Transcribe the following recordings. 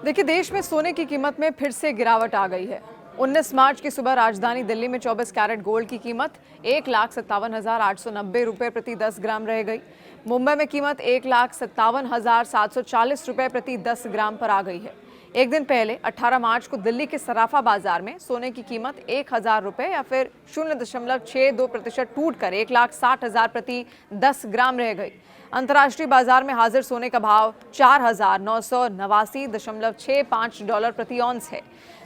देखिए, देश में सोने की कीमत में फिर से गिरावट आ गई है। 19 मार्च की सुबह राजधानी दिल्ली में 24 कैरेट गोल्ड की कीमत 1,57,890 रुपये प्रति 10 ग्राम रह गई। मुंबई में कीमत 1,57,740 रुपये प्रति 10 ग्राम पर आ गई है। एक दिन पहले 18 मार्च को दिल्ली के सराफा बाजार में सोने की कीमत 1,000 रुपये या फिर 0.62% टूटकर 1,60,000 प्रति 10 ग्राम रह गई। अंतर्राष्ट्रीय बाजार में हाजिर सोने का भाव 4,989.65 डॉलर प्रति ऑन्स है।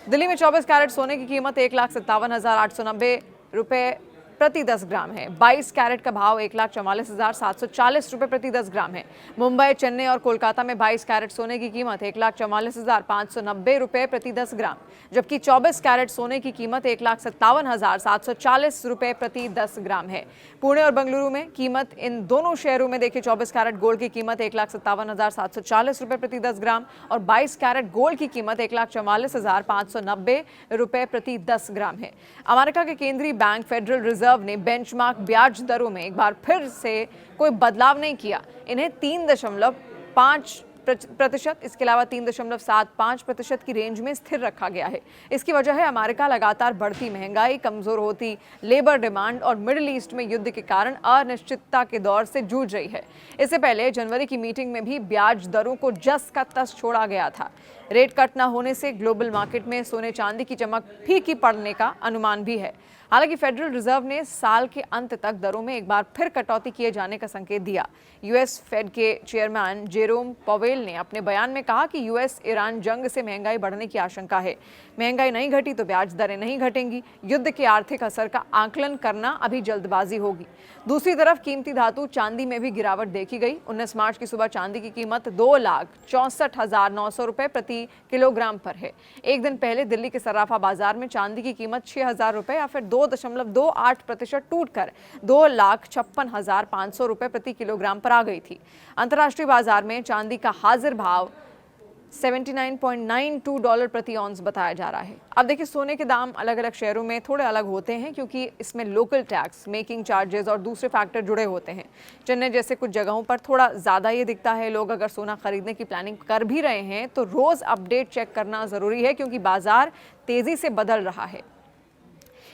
दिल्ली में 24 कैरेट सोने की कीमत 1,57,890 रुपये प्रति 10 ग्राम है। 22 कैरेट का भाव 1,44,740 रुपये प्रति 10 ग्राम है। मुंबई, चेन्नई और कोलकाता में 22 कैरेट सोने की कीमत 1,44,590 रुपये प्रति 10 ग्राम, जबकि 24 कैरेट सोने की कीमत 1,57,740 रुपये प्रति 10 ग्राम है। पुणे और बेंगलुरु में कीमत इन दोनों शहरों में देखिए 24 कैरेट गोल्ड की कीमत 1,57,740 रुपये प्रति 10 ग्राम और 22 कैरेट गोल्ड की कीमत 1,44,590 रुपये प्रति 10 ग्राम है। अमेरिका के केंद्रीय बैंक फेडरल रिजर्व ने बेंचमार्क ब्याज दरों में एक बार फिर से कोई बदलाव नहीं किया। इन्हें 3.5%, इसके अलावा 3.75% की रेंज में स्थिर रखा गया है। इसकी वजह है अमेरिका लगातार बढ़ती महंगाई, कमजोर होती लेबर डिमांड और मिडिल ईस्ट में युद्ध के कारण अनिश्चितता के दौर से जूझ रही है। इससे पहले जनवरी की मीटिंग में भी ब्याज दरों को जस का तस छोड़ा गया था। रेट कट न होने से ग्लोबल मार्केट में सोने चांदी की चमक फीकी पड़ने का अनुमान भी है। हालांकि फेडरल रिजर्व ने साल के अंत तक दरों में एक बार फिर कटौती किए जाने का संकेत दिया। यूएस फेड के चेयरमैन जेरोम पवेल ने अपने बयान में कहा कि यूएस ईरान जंग से महंगाई बढ़ने की आशंका है। महंगाई नहीं घटी तो ब्याज दरें नहीं घटेंगी। युद्ध के आर्थिक असर का आकलन करना अभी जल्दबाजी होगी। दूसरी तरफ कीमती धातु चांदी में भी गिरावट देखी गई। 19 मार्च की सुबह चांदी की कीमत 2,64,900 रुपये प्रति किलोग्राम पर है। एक दिन पहले दिल्ली के सराफा बाजार में चांदी की कीमत 6,000 रुपये या फिर 2.28% टूटकर 2,56,500 रुपये प्रति किलोग्राम पर आ गई थी। अंतर्राष्ट्रीय बाजार में चांदी का हाजिर भाव 79.92 डॉलर प्रति ऑन्स बताया जा रहा है। अब देखिए, सोने के दाम अलग अलग शहरों में थोड़े अलग होते हैं क्योंकि इसमें लोकल टैक्स, मेकिंग चार्जेस और दूसरे फैक्टर जुड़े होते हैं। चेन्नई जैसे कुछ जगहों पर थोड़ा ज़्यादा ये दिखता है। लोग अगर सोना खरीदने की प्लानिंग कर भी रहे हैं तो रोज़ अपडेट चेक करना ज़रूरी है क्योंकि बाजार तेज़ी से बदल रहा है।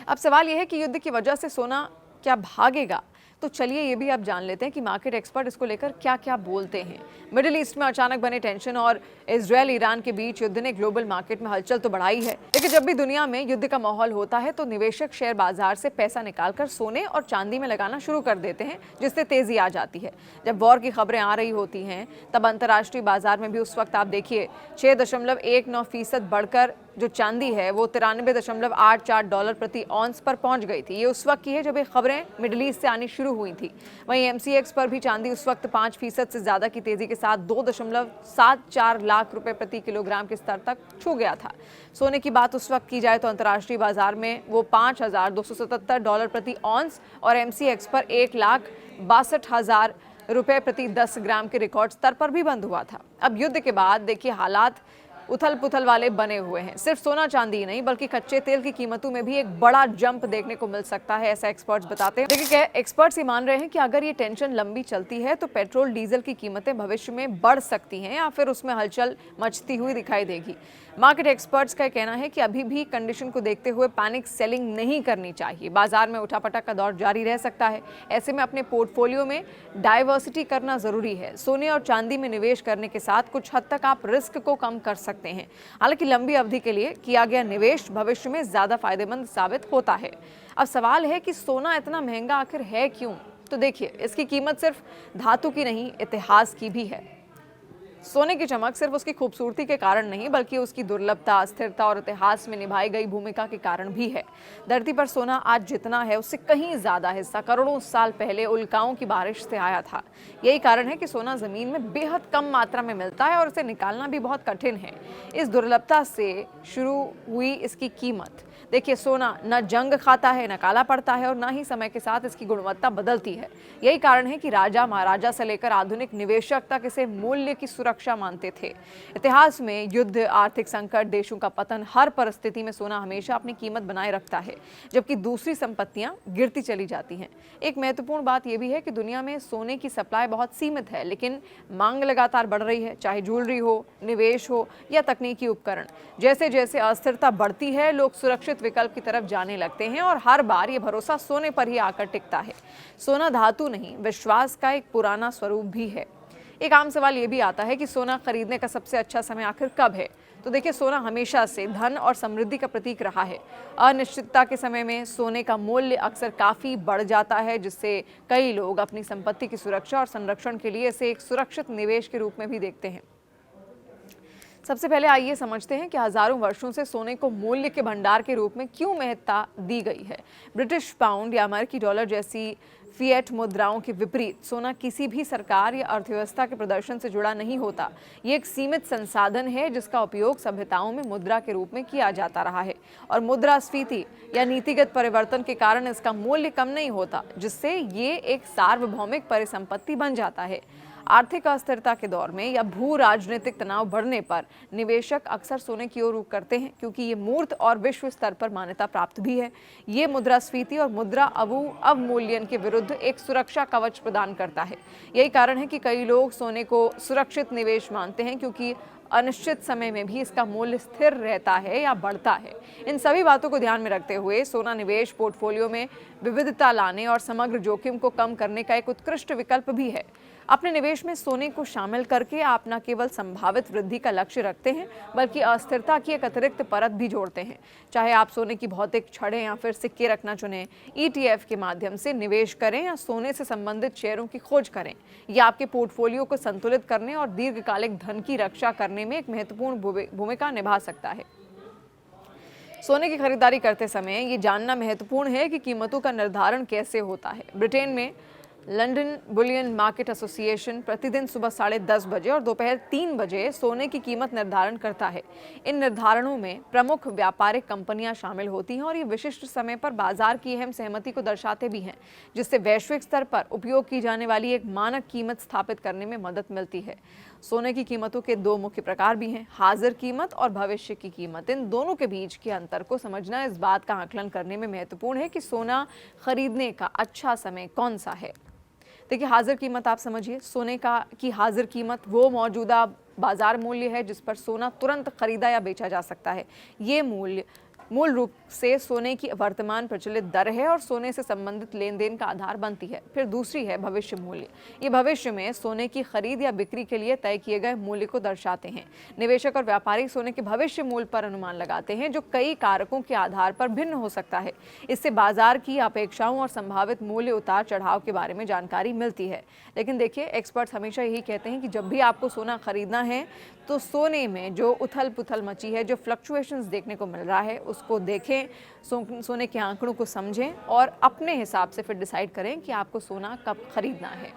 अब सवाल यह है कि युद्ध की वजह से सोना क्या भागेगा? तो चलिए ये भी आप जान लेते हैं कि मार्केट एक्सपर्ट इसको लेकर क्या क्या बोलते हैं। मिडिल ईस्ट में अचानक बने टेंशन और इजरायल ईरान के बीच युद्ध ने ग्लोबल मार्केट में हलचल तो बढ़ाई है, लेकिन जब भी दुनिया में युद्ध का माहौल होता है तो निवेशक शेयर बाजार से पैसा निकालकर सोने और चांदी में लगाना शुरू कर देते हैं, जिससे तेजी आ जाती है। जब वॉर की खबरें आ रही होती हैं तब अंतर्राष्ट्रीय बाजार में भी उस वक्त आप देखिए 6.19% बढ़कर जो चांदी है वो 93.84 डॉलर प्रति ऑन्स पर पहुंच गई थी। ये उस वक्त की है जब ये खबरें मिडिल ईस्ट से आनी शुरू हुई थी। वहीं एमसीएक्स पर भी चांदी उस वक्त 5% से ज्यादा की तेजी के साथ 2.74 लाख रुपए प्रति किलोग्राम के स्तर तक छू गया था। सोने की बात उस वक्त की जाए तो अंतर्राष्ट्रीय बाजार में वो 5,277 डॉलर प्रति ऑन्स और एमसीएक्स पर 1,62,000 रुपए प्रति 10 ग्राम के रिकॉर्ड स्तर पर भी बंद हुआ था। अब युद्ध के बाद देखिए हालात उथल पुथल वाले बने हुए हैं। सिर्फ सोना चांदी ही नहीं बल्कि कच्चे तेल की कीमतों में भी एक बड़ा जंप देखने को मिल सकता है, ऐसा एक्सपर्ट्स बताते हैं। देखिए, एक्सपर्ट्स ये मान रहे हैं कि अगर ये टेंशन लंबी चलती है तो पेट्रोल डीजल की कीमतें भविष्य में बढ़ सकती हैं या फिर उसमें हलचल मचती हुई दिखाई देगी। मार्केट एक्सपर्ट्स का कहना है कि अभी भी कंडीशन को देखते हुए पैनिक सेलिंग नहीं करनी चाहिए। बाजार में उठापटक का दौर जारी रह सकता है। ऐसे में अपने पोर्टफोलियो में डाइवर्सिटी करना जरूरी है। सोने और चांदी में निवेश करने के साथ कुछ हद तक आप रिस्क को कम कर सकते हैं। हालांकि लंबी अवधि के लिए किया गया निवेश भविष्य में ज्यादा फायदेमंद साबित होता है। अब सवाल है कि सोना इतना महंगा आखिर है क्यों? तो देखिए, इसकी कीमत सिर्फ धातु की नहीं, इतिहास की भी है। सोने की चमक सिर्फ उसकी खूबसूरती के कारण नहीं बल्कि उसकी दुर्लभता, स्थिरता और इतिहास में निभाई गई भूमिका के कारण भी है। धरती पर सोना आज जितना है उससे कहीं ज्यादा हिस्सा करोड़ों साल पहले उल्काओं की बारिश से आया था। यही कारण है कि सोना जमीन में बेहद कम मात्रा में मिलता है और इसे निकालना भी बहुत कठिन है। इस दुर्लभता से शुरू हुई इसकी कीमत देखिए, सोना न जंग खाता है, न काला पड़ता है और न ही समय के साथ इसकी गुणवत्ता बदलती है। यही कारण है कि राजा महाराजा से लेकर आधुनिक निवेशक तक इसे मूल्य की सुरक्षा मानते थे। इतिहास में युद्ध, आर्थिक संकट, देशों का पतन, हर परिस्थिति में सोना हमेशा अपनी कीमत बनाए रखता है, जबकि दूसरी संपत्तियां गिरती चली जाती हैं। एक महत्वपूर्ण बात यह भी है कि दुनिया में सोने की सप्लाई बहुत सीमित है, लेकिन मांग लगातार बढ़ रही है, चाहे ज्वेलरी हो, निवेश हो या तकनीकी उपकरण। जैसे जैसे अस्थिरता बढ़ती है, लोग सुरक्षित विकल्प की तरफ जाने लगते हैं और हर बार ये भरोसा सोने पर ही आकर टिकता है। सोना धातु नहीं, विश्वास का एक पुराना स्वरूप भी है। एक आम सवाल ये भी आता है कि सोना खरीदने का सबसे अच्छा समय आखिर कब है? तो देखिए, सोना हमेशा से धन और समृद्धि का प्रतीक रहा है। अनिश्चितता के समय में सोने का मूल्य अक्सर काफी बढ़ जाता है, जिससे कई लोग अपनी संपत्ति की सुरक्षा और संरक्षण के लिए इसे एक सुरक्षित निवेश के रूप में भी देखते हैं। सबसे पहले आइए समझते हैं कि हजारों वर्षों से सोने को मूल्य के भंडार के रूप में क्यों महत्ता दी गई है। ब्रिटिश पाउंड या अमेरिकी डॉलर जैसी फिएट मुद्राओं के विपरीत सोना किसी भी सरकार या अर्थव्यवस्था के प्रदर्शन से जुड़ा नहीं होता। ये एक सीमित संसाधन है जिसका उपयोग सभ्यताओं में मुद्रा के रूप में किया जाता रहा है और मुद्रास्फीति या नीतिगत परिवर्तन के कारण इसका मूल्य कम नहीं होता, जिससे ये एक सार्वभौमिक परिसंपत्ति बन जाता है। आर्थिक अस्थिरता के दौर में या भू राजनीतिक तनाव बढ़ने पर निवेशक अक्सर सोने की ओर रुख करते हैं, क्योंकि ये मूर्त और विश्व स्तर पर मान्यता प्राप्त भी है। ये मुद्रास्फीति और मुद्रा अवमूल्यन के विरुद्ध एक सुरक्षा कवच प्रदान करता है। यही कारण है कि कई लोग सोने को सुरक्षित निवेश मानते हैं, क्योंकि अनिश्चित समय में भी इसका मूल्य स्थिर रहता है या बढ़ता है। इन सभी बातों को ध्यान में रखते हुए सोना निवेश पोर्टफोलियो में विविधता लाने और समग्र जोखिम को कम करने का एक उत्कृष्ट विकल्प भी है। अपने निवेश में सोने को शामिल करके आप न केवल संभावित वृद्धि का लक्ष्य रखते हैं, बल्कि अस्थिरता की एक अतिरिक्त परत भी जोड़ते हैं। चाहे आप सोने की भौतिक छड़ें या फिर सिक्के रखना चुनें, ETF के माध्यम से निवेश करें या सोने से संबंधित शेयरों की खोज करें, यह आपके पोर्टफोलियो को संतुलित करने और दीर्घकालिक धन की रक्षा करने में एक महत्वपूर्ण भूमिका निभा सकता है। सोने की खरीदारी करते समय ये जानना महत्वपूर्ण है कि कीमतों का निर्धारण कैसे होता है। ब्रिटेन में लंदन बुलियन मार्केट एसोसिएशन प्रतिदिन सुबह 10:30 बजे और दोपहर 3 बजे सोने की कीमत निर्धारण करता है। इन निर्धारणों में प्रमुख व्यापारिक कंपनियां शामिल होती हैं और ये विशिष्ट समय पर बाजार की अहम सहमति को दर्शाते भी हैं, जिससे वैश्विक स्तर पर उपयोग की जाने वाली एक मानक कीमत स्थापित करने में मदद मिलती है। सोने की कीमतों के 2 मुख्य प्रकार भी हैं, हाजिर कीमत और भविष्य की कीमत। इन दोनों के बीच के अंतर को समझना इस बात का आकलन करने में महत्वपूर्ण है कि सोना खरीदने का अच्छा समय कौन सा है। देखिए, हाजिर कीमत आप समझिए, सोने की हाजिर कीमत वो मौजूदा बाजार मूल्य है जिस पर सोना तुरंत खरीदा या बेचा जा सकता है। ये मूल्य मूल रूप से सोने की वर्तमान प्रचलित दर है और सोने से संबंधित लेन देन का आधार बनती है। फिर दूसरी है भविष्य मूल्य। ये भविष्य में सोने की खरीद या बिक्री के लिए तय किए गए मूल्य को दर्शाते हैं। निवेशक और व्यापारी सोने के भविष्य मूल्य पर अनुमान लगाते हैं, जो कई कारकों के आधार पर भिन्न हो सकता है। इससे बाजार की अपेक्षाओं और संभावित मूल्य उतार चढ़ाव के बारे में जानकारी मिलती है। लेकिन देखिए, एक्सपर्ट्स हमेशा यही कहते हैं कि जब भी आपको सोना खरीदना है तो सोने में जो उथल पुथल मची है, जो फ्लक्चुएशंस देखने को मिल रहा है, उसको देखें, सोने के आंकड़ों को समझें और अपने हिसाब से फिर डिसाइड करें कि आपको सोना कब खरीदना है।